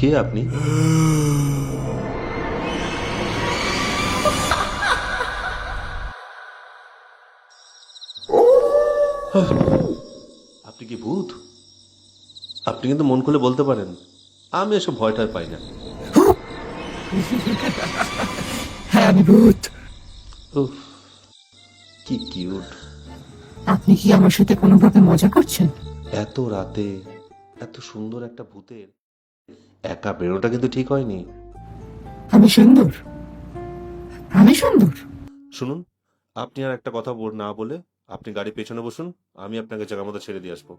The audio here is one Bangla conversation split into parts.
কে আপনি? আপনি কি ভূত? আপনি কিন্তু মন খুলে বলতে পারেন, আমি এসব ভয় টয় পাই না। হ্যাঁ আমি ভূত। উফ, কি কিউট। আপনি কি আমার সাথে কোনোভাবে মজা করছেন? এত রাতে এত সুন্দর একটা ভূতের একা বেরোটা কিন্তু ঠিক হয়নি। আমি সুন্দর? আমি সুন্দর? শুনুন, আপনি আর একটা কথা না বলে আপনি গাড়ি পেছনে বসুন, আমি আপনাকে জায়গা মতো ছেড়ে দিয়ে আসবো।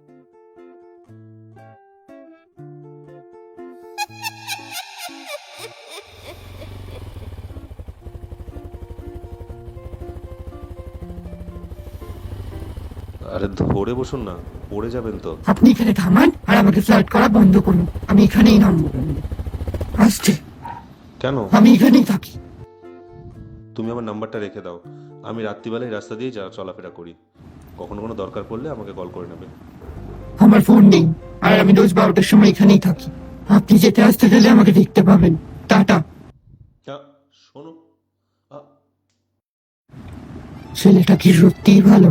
আরে ধরে বসুন না, পড়ে যাবেন তো। আপনি এখানে থামান আর আমাকে ফ্লার্ট করা বন্ধ করুন। আমি এখানেই নামবো। আসছে। কেন? আমি এখানেই থাকি। তুমি আমার নাম্বারটা রেখে দাও, আমি রাত্রিবেলায় রাস্তা দিয়ে চলাফেরা করি, কখনো কোনো দরকার পড়লে আমাকে কল করে নেবে। আমার ফোন নেই, আর আমি রোজ 12টার সময় এখানেই থাকি। আপনি যেতে আসতে গেলে আমাকে দেখতে পাবেন। টাটা। শোনো, ছেলেটা কি সত্যিই ভালো?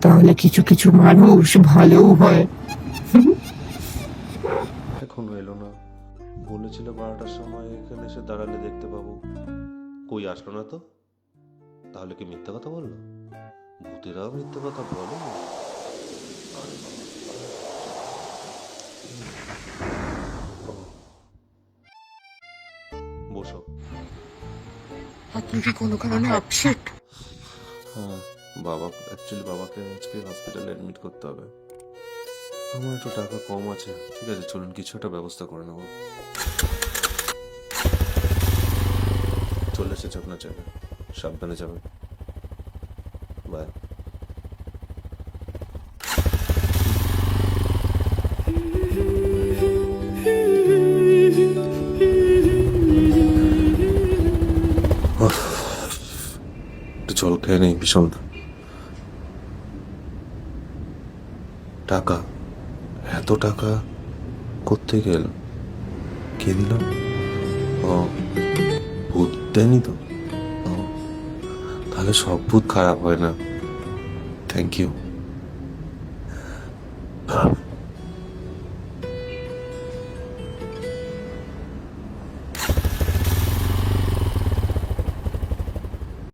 তাহলে কিছু কিছু মানুষ ভালোও হয়। এখনো এলো না। বলেছিল 12টার সময় এখানে এসে দাঁড়ালে দেখতে পাবো, কই আসলো না তো। তাহলে কি মিথ্যা কথা বললো? ভূতেরাও মিথ্যা কথা বলে। বসো। আপনি কি কোনো কারণে আপসেট? হ্যাঁ, বাবাকে আজকে হসপিটালে অ্যাডমিট করতে হবে। আমার একটু টাকা কম আছে, ঠিক আছে চলুন কিছু একটা ব্যবস্থা করে নেবো। চলে এসেছে আপনার জায়গায়, সাবধানে যাবেন। বাই। একটু জল খেয়ে নেই, ভীষণ টাকা। এত টাকা কোত্থেকে এলো? কে দিল? ও, ভূত দেয়নি তো? ও, তাহলে সব ভূত খারাপ হয় না। Thank you.